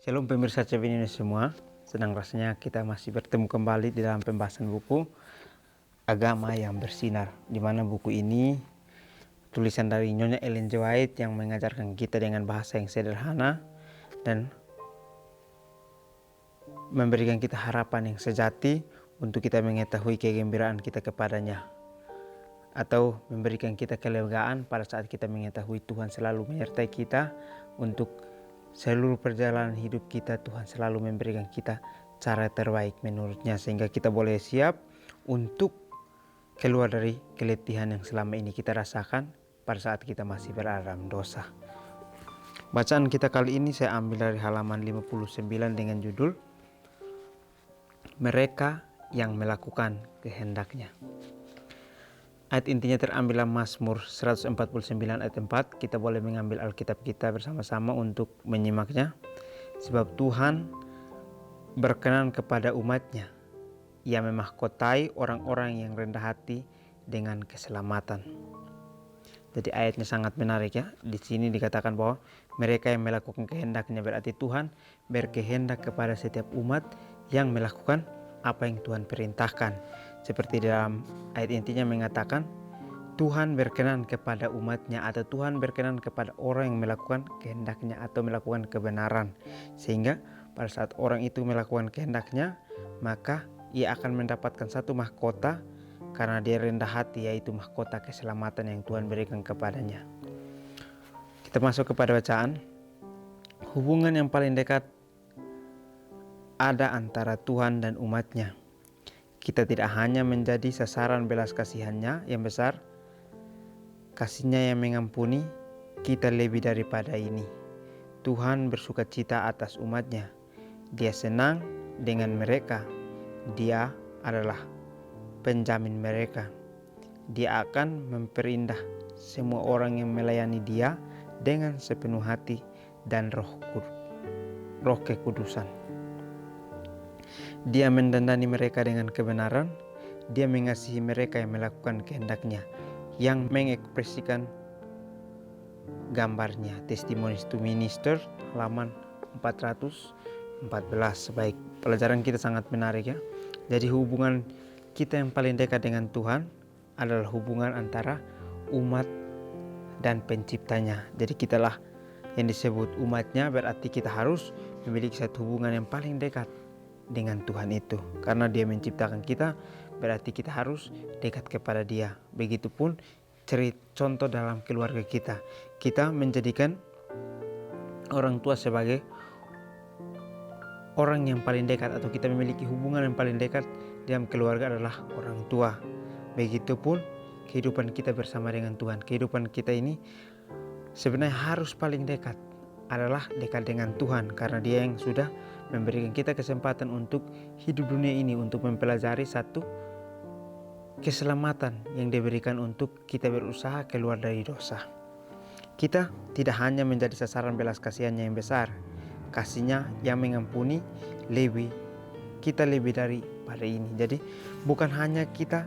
Shalom pemirsa CB ini semua. Senang rasanya kita masih bertemu kembali di dalam pembahasan buku Agama yang Bersinar, di mana buku ini tulisan dari Nyonya Ellen G. White yang mengajarkan kita dengan bahasa yang sederhana dan memberikan kita harapan yang sejati untuk kita mengetahui kegembiraan kita kepadanya, atau memberikan kita kelegaan pada saat kita mengetahui Tuhan selalu menyertai kita untuk seluruh perjalanan hidup kita. Tuhan selalu memberikan kita cara terbaik menurutnya, sehingga kita boleh siap untuk keluar dari keletihan yang selama ini kita rasakan pada saat kita masih berada dalam dosa. Bacaan kita kali ini saya ambil dari halaman 59 dengan judul Mereka yang Melakukan Kehendaknya. Ayat intinya terambil dalam Mazmur 149 ayat 4. Kita boleh mengambil Alkitab kita bersama-sama untuk menyimaknya. Sebab Tuhan berkenan kepada umatnya. Ia memahkotai orang-orang yang rendah hati dengan keselamatan. Jadi ayatnya sangat menarik ya. Di sini dikatakan bahwa mereka yang melakukan kehendaknya, berarti Tuhan berkehendak kepada setiap umat yang melakukan apa yang Tuhan perintahkan. Seperti dalam ayat intinya mengatakan Tuhan berkenan kepada umatnya, atau Tuhan berkenan kepada orang yang melakukan kehendaknya atau melakukan kebenaran. Sehingga pada saat orang itu melakukan kehendaknya, maka ia akan mendapatkan satu mahkota karena dia rendah hati, yaitu mahkota keselamatan yang Tuhan berikan kepadanya. Kita masuk kepada bacaan. Hubungan yang paling dekat ada antara Tuhan dan umatnya. Kita tidak hanya menjadi sasaran belas kasihannya yang besar, kasihnya yang mengampuni kita lebih daripada ini. Tuhan bersuka cita atas umatnya. Dia senang dengan mereka. Dia adalah penjamin mereka. Dia akan memperindah semua orang yang melayani Dia dengan sepenuh hati dan roh kekudusan. Dia mendandani mereka dengan kebenaran. Dia mengasihi mereka yang melakukan kehendaknya, yang mengekspresikan gambarnya. Testimonies to Minister, halaman 414. Baik, pelajaran kita sangat menarik ya. Jadi hubungan kita yang paling dekat dengan Tuhan adalah hubungan antara umat dan penciptanya. Jadi kitalah yang disebut umatnya, berarti kita harus memiliki satu hubungan yang paling dekat dengan Tuhan itu. Karena Dia menciptakan kita, berarti kita harus dekat kepada Dia. Begitupun contoh dalam keluarga kita. Kita menjadikan orang tua sebagai orang yang paling dekat, atau kita memiliki hubungan yang paling dekat dalam keluarga adalah orang tua. Begitupun kehidupan kita bersama dengan Tuhan. Kehidupan kita ini sebenarnya harus paling dekat adalah dekat dengan Tuhan, karena Dia yang sudah memberikan kita kesempatan untuk hidup dunia ini, untuk mempelajari satu keselamatan yang diberikan untuk kita berusaha keluar dari dosa. Kita tidak hanya menjadi sasaran belas kasihannya yang besar, kasihnya yang mengampuni kita lebih daripada ini. Jadi bukan hanya kita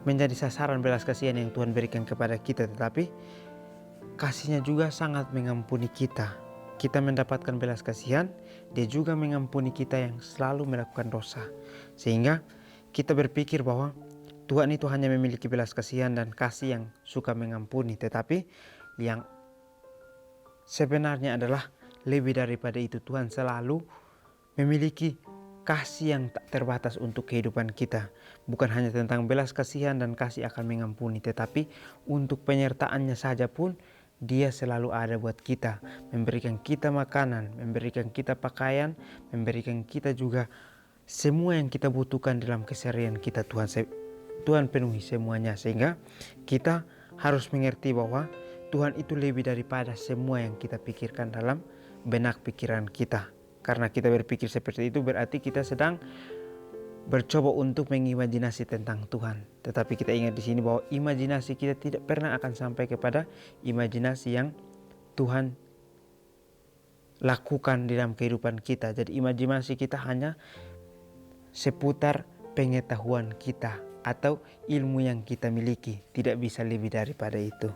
menjadi sasaran belas kasihan yang Tuhan berikan kepada kita, tetapi kasihnya juga sangat mengampuni kita. Kita mendapatkan belas kasihan, Dia juga mengampuni kita yang selalu melakukan dosa. Sehingga kita berpikir bahwa Tuhan itu hanya memiliki belas kasihan dan kasih yang suka mengampuni, tetapi yang sebenarnya adalah lebih daripada itu. Tuhan selalu memiliki kasih yang tak terbatas untuk kehidupan kita. Bukan hanya tentang belas kasihan dan kasih akan mengampuni, tetapi untuk penyertaannya saja pun Dia selalu ada buat kita, memberikan kita makanan, memberikan kita pakaian, memberikan kita juga semua yang kita butuhkan dalam keseharian kita. Tuhan penuhi semuanya, sehingga kita harus mengerti bahwa Tuhan itu lebih daripada semua yang kita pikirkan dalam benak pikiran kita. Karena kita berpikir seperti itu, berarti kita sedang bercoba untuk mengimajinasi tentang Tuhan. Tetapi kita ingat di sini bahwa imajinasi kita tidak pernah akan sampai kepada imajinasi yang Tuhan lakukan di dalam kehidupan kita. Jadi imajinasi kita hanya seputar pengetahuan kita atau ilmu yang kita miliki, tidak bisa lebih daripada itu.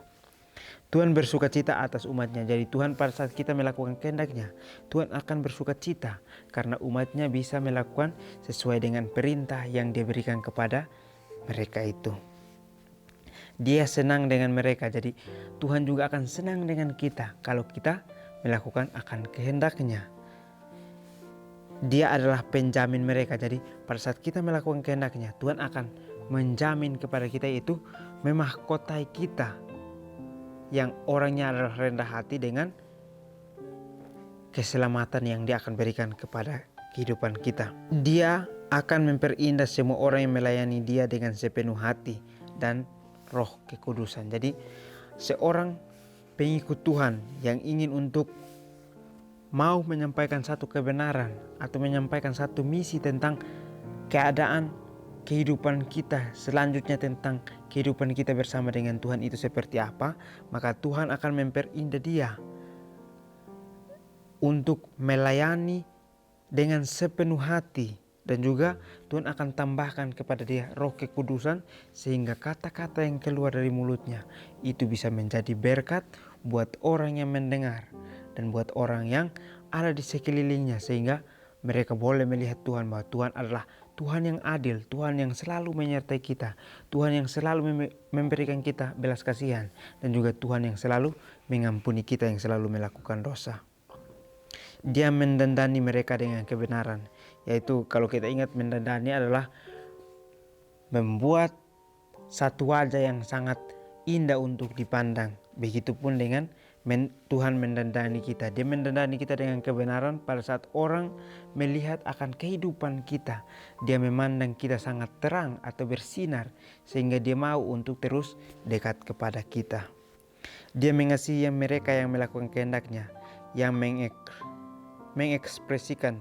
Tuhan bersuka cita atas umatnya. Jadi Tuhan pada saat kita melakukan kehendaknya, Tuhan akan bersuka cita karena umatnya bisa melakukan sesuai dengan perintah yang dia berikan kepada mereka itu. Dia senang dengan mereka. Jadi Tuhan juga akan senang dengan kita kalau kita melakukan akan kehendaknya. Dia adalah penjamin mereka. Jadi pada saat kita melakukan kehendaknya, Tuhan akan menjamin kepada kita itu memahkotai kita yang orangnya adalah rendah hati dengan keselamatan yang dia akan berikan kepada kehidupan kita. Dia akan memperindah semua orang yang melayani dia dengan sepenuh hati dan roh kekudusan. Jadi seorang pengikut Tuhan yang ingin untuk mau menyampaikan satu kebenaran atau menyampaikan satu misi tentang keadaan kehidupan kita selanjutnya, tentang kehidupan kita bersama dengan Tuhan itu seperti apa, maka Tuhan akan memperindah dia untuk melayani dengan sepenuh hati, dan juga Tuhan akan tambahkan kepada dia roh kekudusan sehingga kata-kata yang keluar dari mulutnya itu bisa menjadi berkat buat orang yang mendengar dan buat orang yang ada di sekelilingnya, sehingga mereka boleh melihat Tuhan bahwa Tuhan adalah Tuhan yang adil, Tuhan yang selalu menyertai kita, Tuhan yang selalu memberikan kita belas kasihan, dan juga Tuhan yang selalu mengampuni kita yang selalu melakukan dosa. Dia mendandani mereka dengan kebenaran, yaitu kalau kita ingat mendandani adalah membuat satu wajah yang sangat indah untuk dipandang. Begitupun dengan Tuhan mendandani kita. Dia mendandani kita dengan kebenaran. Pada saat orang melihat akan kehidupan kita, dia memandang kita sangat terang atau bersinar, sehingga dia mau untuk terus dekat kepada kita. Dia mengasihi mereka yang melakukan kehendaknya, yang mengekspresikan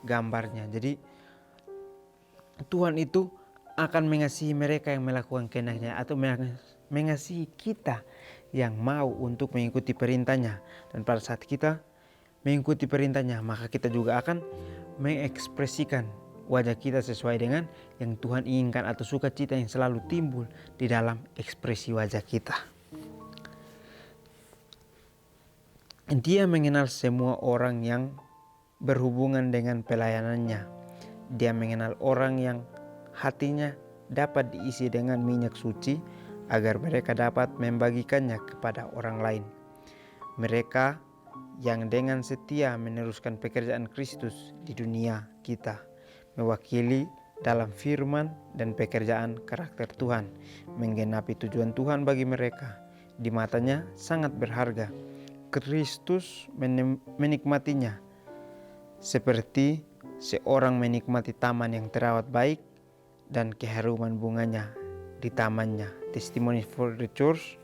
gambarnya. Jadi Tuhan itu akan mengasihi mereka yang melakukan kehendaknya, atau mengasihi kita yang mau untuk mengikuti perintahnya. Dan pada saat kita mengikuti perintahnya, maka kita juga akan mengekspresikan wajah kita sesuai dengan yang Tuhan inginkan, atau sukacita yang selalu timbul di dalam ekspresi wajah kita. Dia mengenal semua orang yang berhubungan dengan pelayanannya. Dia mengenal orang yang hatinya dapat diisi dengan minyak suci agar mereka dapat membagikannya kepada orang lain. Mereka yang dengan setia meneruskan pekerjaan Kristus di dunia kita, mewakili dalam firman dan pekerjaan karakter Tuhan, menggenapi tujuan Tuhan bagi mereka. Di matanya sangat berharga. Kristus menikmatinya seperti seorang menikmati taman yang terawat baik dan keharuman bunganya di tamannya. Testimony for the Church,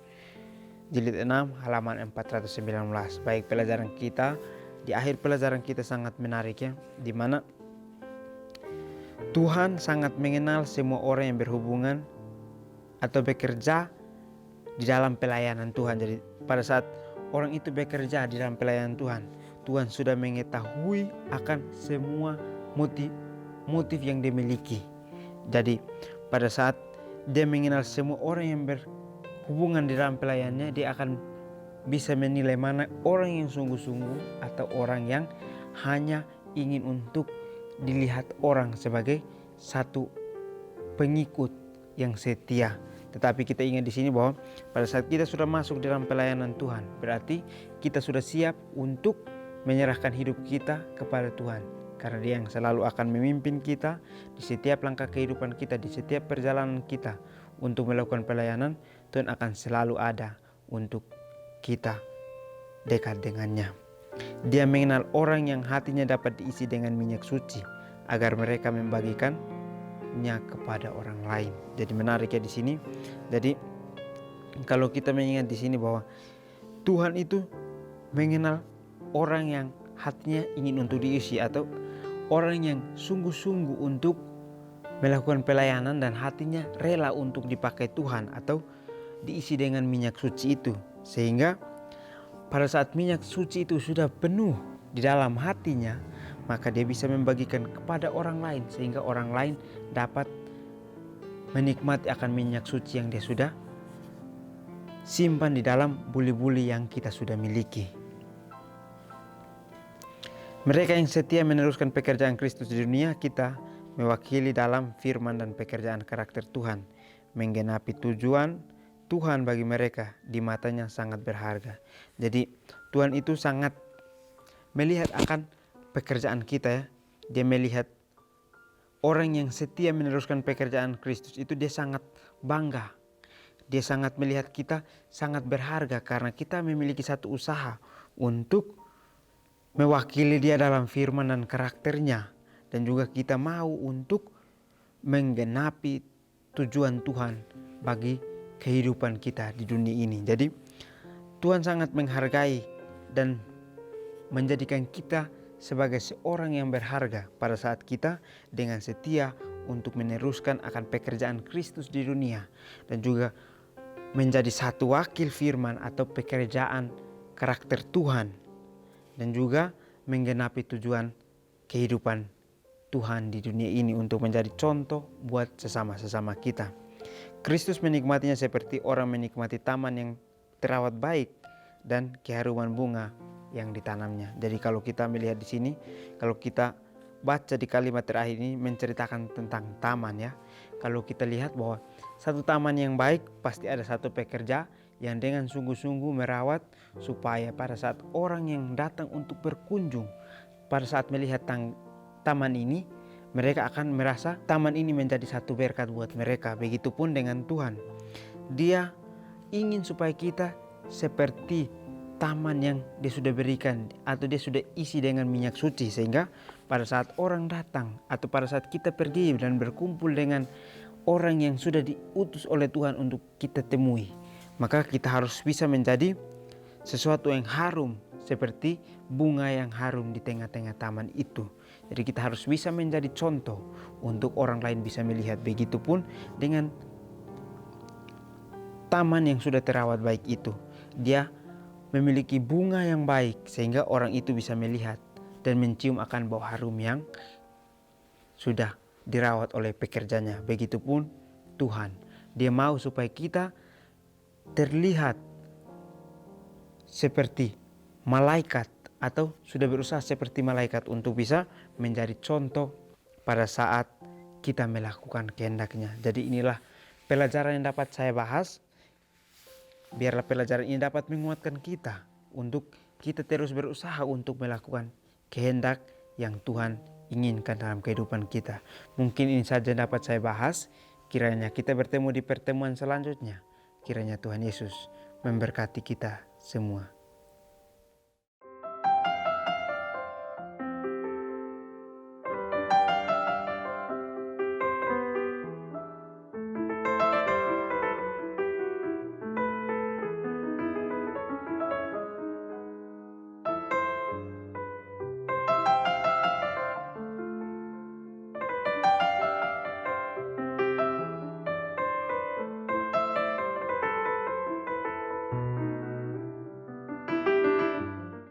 jilid 6 halaman 419. Baik, pelajaran kita di akhir pelajaran kita sangat menarik ya, di mana Tuhan sangat mengenal semua orang yang berhubungan atau bekerja di dalam pelayanan Tuhan. Jadi pada saat orang itu bekerja di dalam pelayanan Tuhan, Tuhan sudah mengetahui akan semua motif yang dia miliki. Jadi pada saat dia mengenal semua orang yang berhubungan di dalam pelayanannya, dia akan bisa menilai mana orang yang sungguh-sungguh atau orang yang hanya ingin untuk dilihat orang sebagai satu pengikut yang setia. Tetapi kita ingat di sini bahwa pada saat kita sudah masuk dalam pelayanan Tuhan, berarti kita sudah siap untuk menyerahkan hidup kita kepada Tuhan. Karena dia yang selalu akan memimpin kita di setiap langkah kehidupan kita, di setiap perjalanan kita untuk melakukan pelayanan. Tuhan akan selalu ada untuk kita dekat dengannya. Dia mengenal orang yang hatinya dapat diisi dengan minyak suci agar mereka membagikannya kepada orang lain. Jadi menarik ya di sini. Jadi kalau kita mengingat di sini bahwa Tuhan itu mengenal orang yang hatinya ingin untuk diisi, atau orang yang sungguh-sungguh untuk melakukan pelayanan dan hatinya rela untuk dipakai Tuhan atau diisi dengan minyak suci itu. Sehingga pada saat minyak suci itu sudah penuh di dalam hatinya, maka dia bisa membagikan kepada orang lain, sehingga orang lain dapat menikmati akan minyak suci yang dia sudah simpan di dalam buli-buli yang kita sudah miliki. Mereka yang setia meneruskan pekerjaan Kristus di dunia, kita mewakili dalam firman dan pekerjaan karakter Tuhan, menggenapi tujuan Tuhan bagi mereka di matanya sangat berharga. Jadi Tuhan itu sangat melihat akan pekerjaan kita ya. Dia melihat orang yang setia meneruskan pekerjaan Kristus itu dia sangat bangga. Dia sangat melihat kita sangat berharga karena kita memiliki satu usaha untuk mewakili dia dalam firman dan karakternya. Dan juga kita mau untuk menggenapi tujuan Tuhan bagi kehidupan kita di dunia ini. Jadi Tuhan sangat menghargai dan menjadikan kita sebagai seorang yang berharga pada saat kita dengan setia untuk meneruskan akan pekerjaan Kristus di dunia. Dan juga menjadi satu wakil firman atau pekerjaan karakter Tuhan. Dan juga menggenapi tujuan kehidupan Tuhan di dunia ini untuk menjadi contoh buat sesama-sesama kita. Kristus menikmatinya seperti orang menikmati taman yang terawat baik dan keharuman bunga yang ditanamnya. Jadi kalau kita melihat di sini, kalau kita baca di kalimat terakhir ini menceritakan tentang taman ya. Kalau kita lihat bahwa satu taman yang baik pasti ada satu pekerja yang dengan sungguh-sungguh merawat supaya pada saat orang yang datang untuk berkunjung, pada saat melihat taman ini, mereka akan merasa taman ini menjadi satu berkat buat mereka. Begitupun dengan Tuhan. Dia ingin supaya kita seperti taman yang dia sudah berikan atau dia sudah isi dengan minyak suci, sehingga pada saat orang datang atau pada saat kita pergi dan berkumpul dengan orang yang sudah diutus oleh Tuhan untuk kita temui, maka kita harus bisa menjadi sesuatu yang harum seperti bunga yang harum di tengah-tengah taman itu. Jadi kita harus bisa menjadi contoh untuk orang lain bisa melihat. Begitupun dengan taman yang sudah terawat baik itu. Dia memiliki bunga yang baik sehingga orang itu bisa melihat dan mencium akan bau harum yang sudah dirawat oleh pekerjanya. Begitupun Tuhan. Dia mau supaya kita terlihat seperti malaikat atau sudah berusaha seperti malaikat untuk bisa menjadi contoh pada saat kita melakukan kehendaknya. Jadi inilah pelajaran yang dapat saya bahas. Biarlah pelajaran ini dapat menguatkan kita untuk kita terus berusaha untuk melakukan kehendak yang Tuhan inginkan dalam kehidupan kita. Mungkin ini saja yang dapat saya bahas. Kiranya kita bertemu di pertemuan selanjutnya. Kiranya Tuhan Yesus memberkati kita semua.